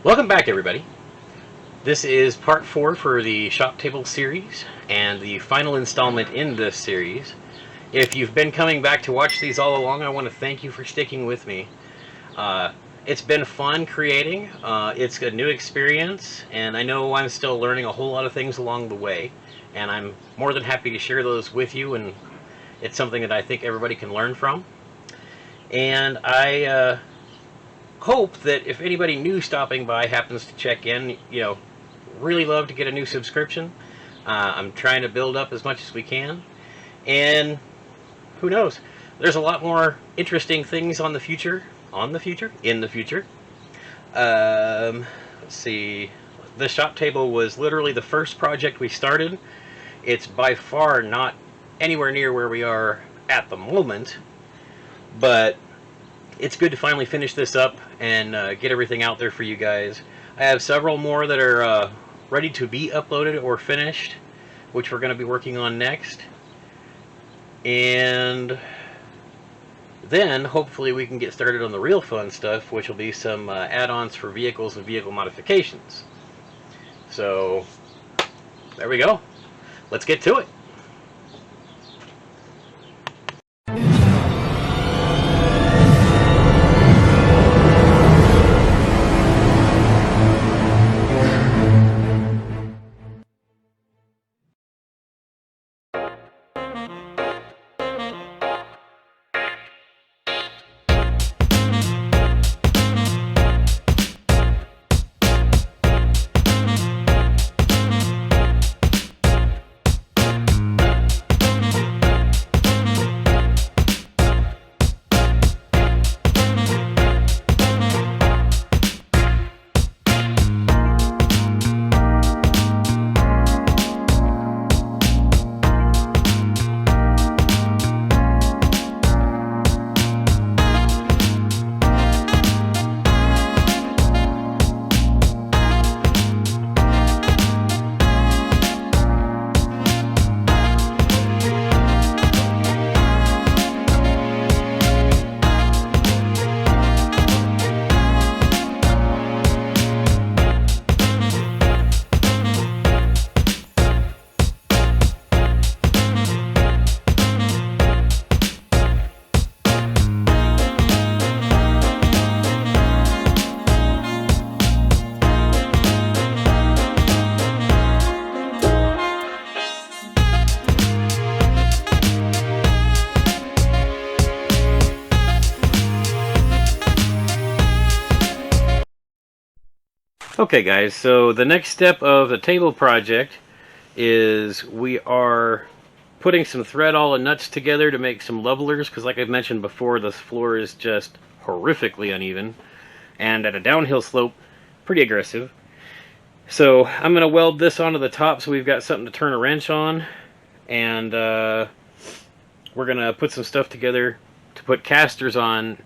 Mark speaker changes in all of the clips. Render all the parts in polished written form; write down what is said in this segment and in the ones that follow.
Speaker 1: Welcome back, everybody. This is part 4 for the Shop Table series, and the final installment in this series. If you've been coming back to watch these all along, I want to thank you for sticking with me. It's been fun creating. It's a new experience, and I know I'm still learning a whole lot of things along the way, and I'm more than happy to share those with you, and it's something that I think everybody can learn from. And I hope that if anybody new stopping by happens to check in, really love to get a new subscription. I'm trying to build up as much as we can, and who knows? There's a lot more interesting things in the future. Let's see. The Shop Table was literally the first project we started. It's by far not anywhere near where we are at the moment, but it's good to finally finish this up and get everything out there for you guys. I have several more that are ready to be uploaded or finished, which we're going to be working on next. And then hopefully we can get started on the real fun stuff, which will be some add-ons for vehicles and vehicle modifications. So there we go. Let's get to it. Okay guys, so the next step of the table project is we are putting some thread all and nuts together to make some levelers, because like I've mentioned before, the floor is just horrifically uneven, and at a downhill slope, pretty aggressive. So I'm going to weld this onto the top so we've got something to turn a wrench on, and we're going to put some stuff together to put casters on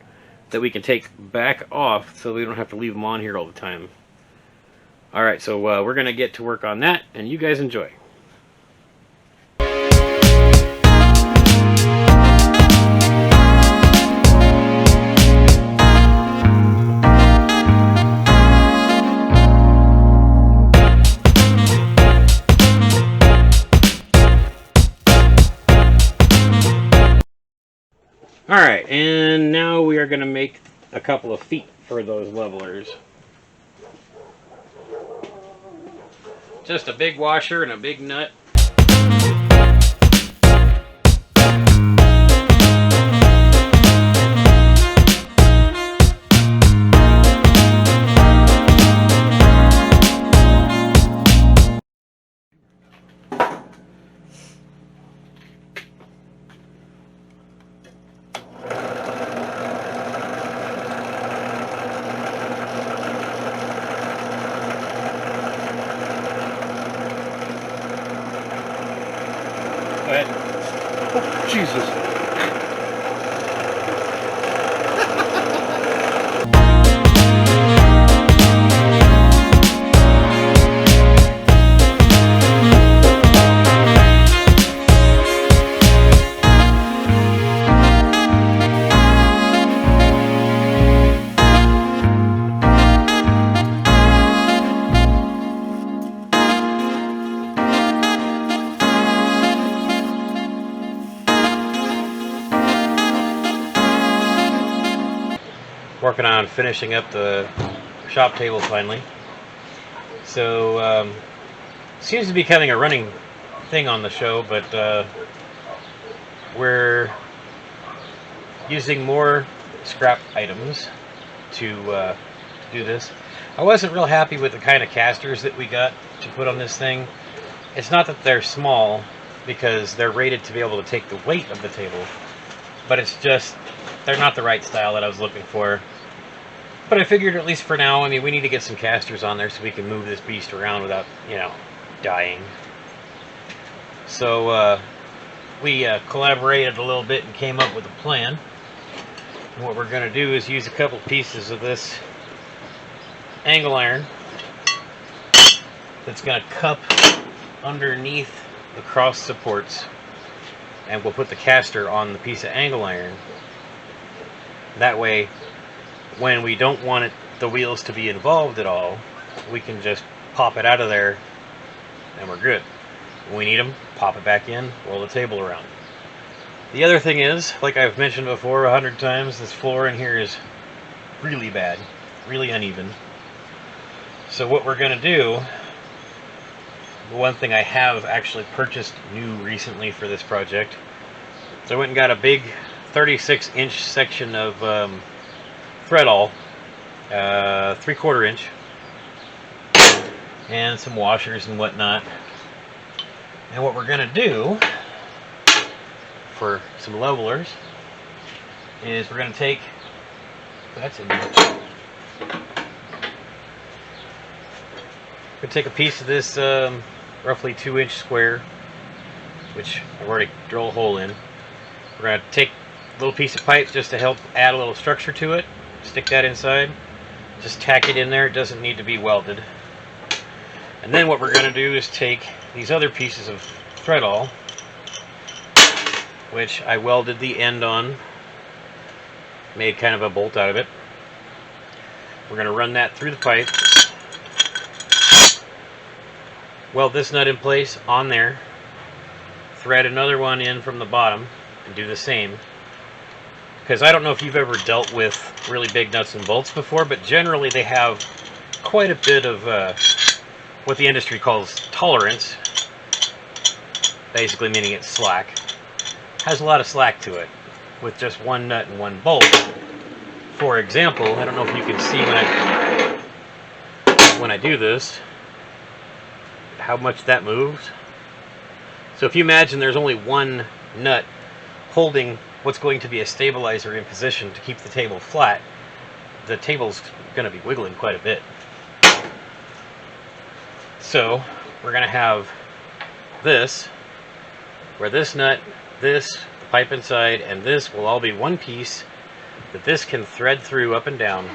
Speaker 1: that we can take back off so we don't have to leave them on here all the time. Alright, so we're going to get to work on that, and you guys enjoy. Alright, and now we are going to make a couple of feet for those levelers. Just a big washer and a big nut.
Speaker 2: Oh, Jesus.
Speaker 1: working on finishing up the shop table finally. So, seems to be becoming a running thing on the show, but we're using more scrap items to do this. I wasn't real happy with the kind of casters that we got to put on this thing. It's not that they're small, because they're rated to be able to take the weight of the table, but it's just they're not the right style that I was looking for. But I figured, at least for now, I mean, we need to get some casters on there so we can move this beast around without, you know, dying. So we collaborated a little bit and came up with a plan. And what we're going to do is use a couple pieces of this angle iron that's going to cup underneath the cross supports, and we'll put the caster on the piece of angle iron. That way, when we don't want the wheels to be involved at all, we can just pop it out of there and we're good. When we need them, pop it back in, roll the table around. The other thing is, like I've mentioned before 100 times, this floor in here is really bad, really uneven. So what we're going to do, the one thing I have actually purchased new recently for this project, so I went and got a big 36-inch section of Threadall, 3/4 inch, and some washers and whatnot. And what we're going to do for some levelers is we're going to take, that's in there. We're going to take a piece of this roughly 2-inch square, which I've already drilled a hole in. We're going to take a little piece of pipe just to help add a little structure to it. Stick that inside. Just tack it in there. It doesn't need to be welded. And then what we're going to do is take these other pieces of Threadall, which I welded the end on, made kind of a bolt out of it. We're going to run that through the pipe, weld this nut in place on there, thread another one in from the bottom, and do the same. Because I don't know if you've ever dealt with really big nuts and bolts before, but generally they have quite a bit of what the industry calls tolerance, basically meaning it's slack. Has a lot of slack to it with just one nut and one bolt. For example, I don't know if you can see when I do this how much that moves. So if you imagine there's only one nut holding what's going to be a stabilizer in position to keep the table flat, the table's going to be wiggling quite a bit. So we're going to have this, where this nut, this, the pipe inside, and this will all be one piece that this can thread through up and down.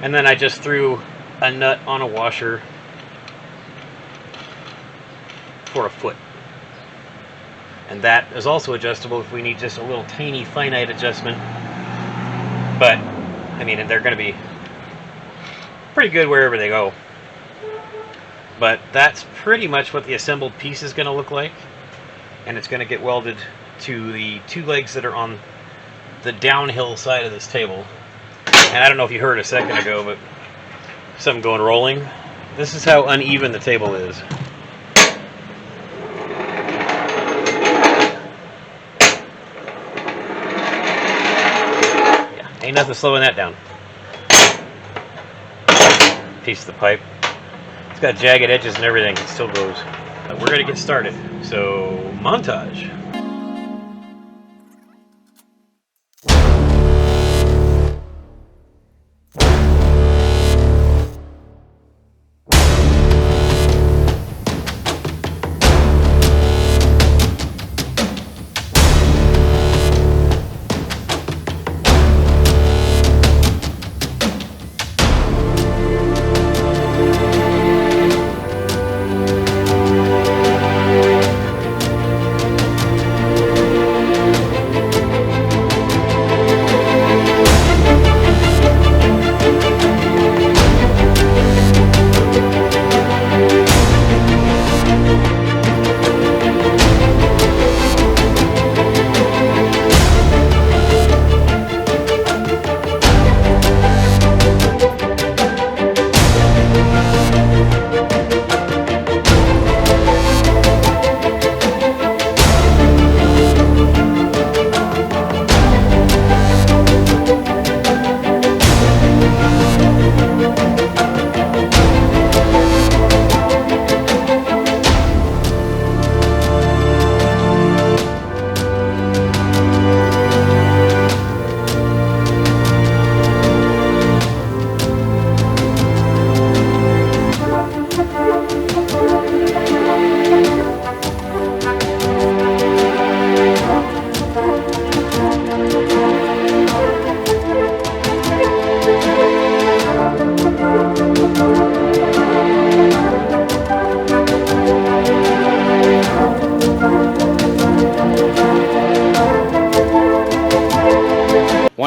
Speaker 1: And then I just threw a nut on a washer for a foot. And that is also adjustable if we need just a little tiny finite adjustment. But, I mean, they're going to be pretty good wherever they go. But that's pretty much what the assembled piece is going to look like. And it's going to get welded to the two legs that are on the downhill side of this table. And I don't know if you heard a second ago, but something going rolling. This is how uneven the table is. Ain't nothing slowing that down. Piece of the pipe. It's got jagged edges and everything. It still goes. But we're going to get started. So, montage.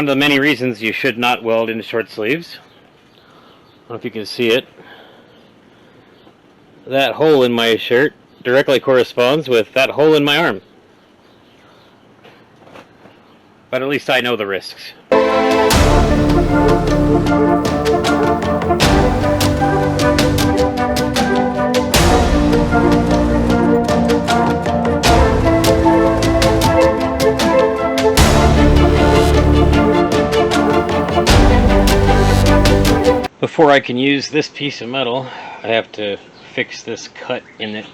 Speaker 1: one of the many reasons you should not weld into short sleeves. I don't know if you can see it. That hole in my shirt directly corresponds with that hole in my arm. But at least I know the risks. Before I can use this piece of metal, I have to fix this cut in it.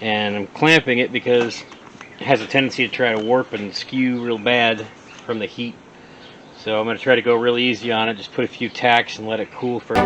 Speaker 1: And I'm clamping it because it has a tendency to try to warp and skew real bad from the heat. So I'm going to try to go really easy on it, just put a few tacks and let it cool for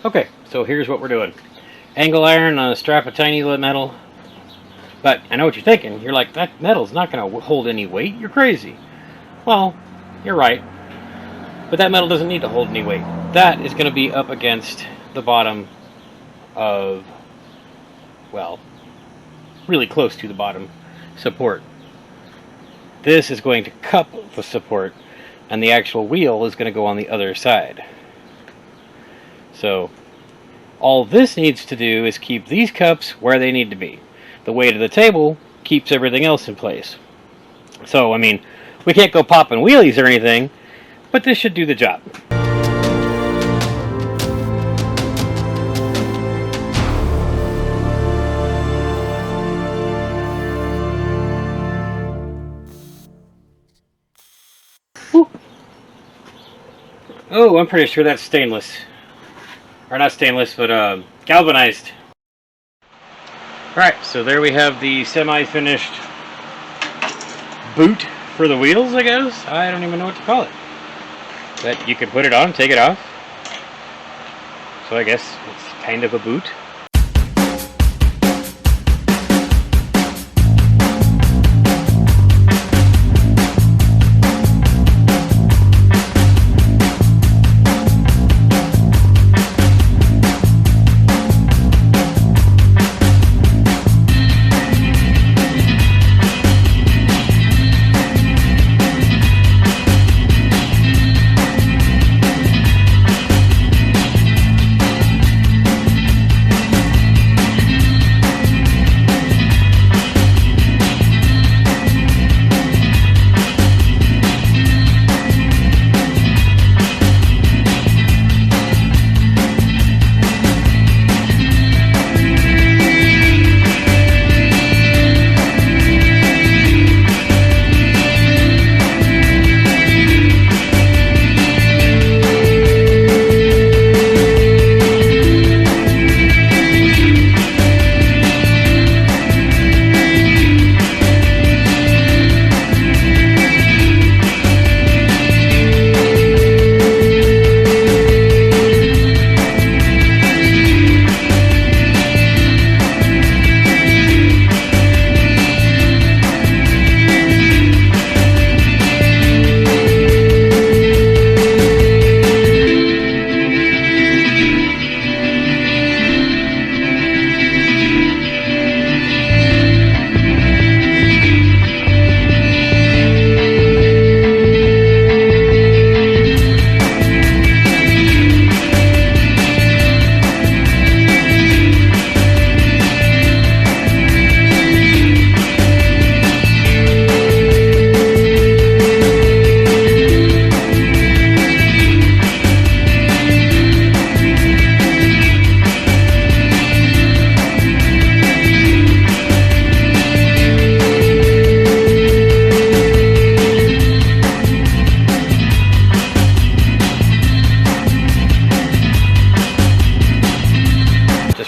Speaker 1: Okay, so here's what we're doing. Angle iron on a strap of tiny metal. But I know what you're thinking. You're like, that metal's not going to hold any weight. You're crazy. Well, you're right. But that metal doesn't need to hold any weight. That is going to be up against the bottom of, well, really close to the bottom support. This is going to cup the support, and the actual wheel is going to go on the other side. So all this needs to do is keep these cups where they need to be. The weight of the table keeps everything else in place. So, I mean, we can't go popping wheelies or anything, but this should do the job. Whew. Oh, I'm pretty sure that's stainless. Or not stainless, but galvanized. Alright, so there we have the semi-finished boot for the wheels, I guess? I don't even know what to call it. But you can put it on, take it off. So I guess it's kind of a boot.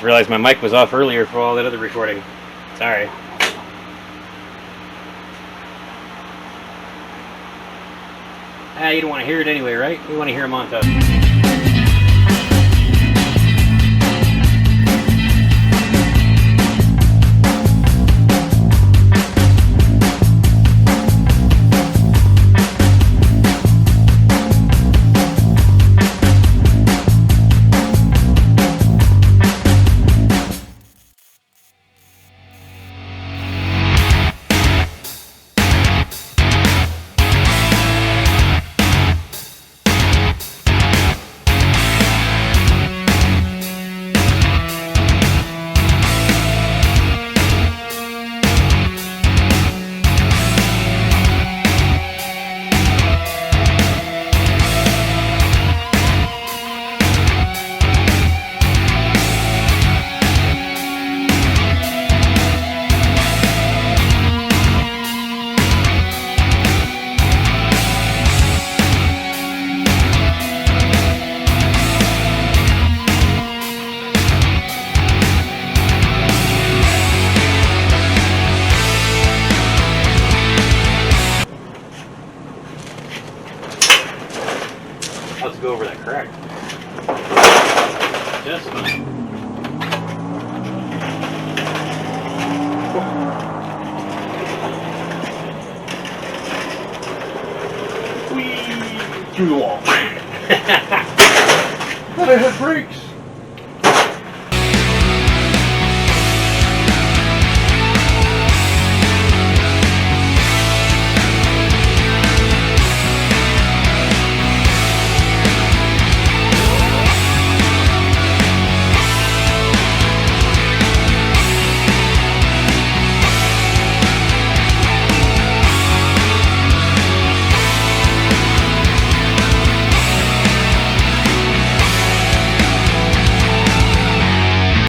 Speaker 1: Realized my mic was off earlier for all that other recording. Sorry. You don't want to hear it anyway, right? You want to hear a montage. Let's go over that crack. Just fine.
Speaker 2: Whee! Through the wall. Thought I had brakes.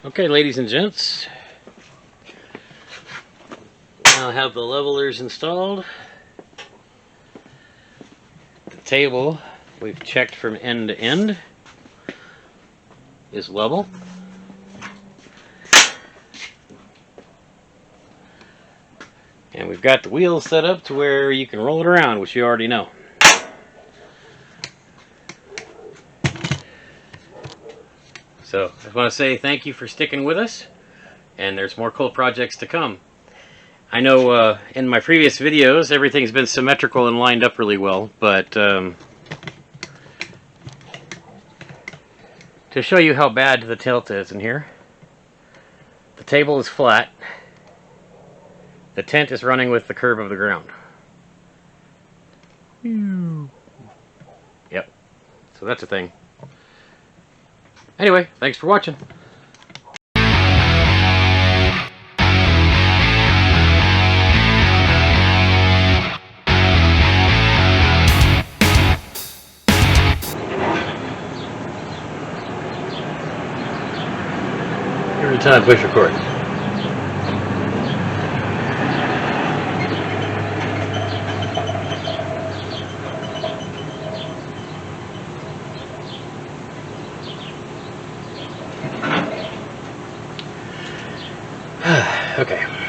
Speaker 1: Okay, ladies and gents, now I have the levelers installed. The table we've checked from end to end is level. And we've got the wheels set up to where you can roll it around, which you already know. So I just want to say thank you for sticking with us, and there's more cool projects to come. I know in my previous videos everything's been symmetrical and lined up really well, but to show you how bad the tilt is in here, the table is flat, the tent is running with the curve of the ground. Yep, so that's a thing. Anyway, thanks for watching. Every time, push record. Okay.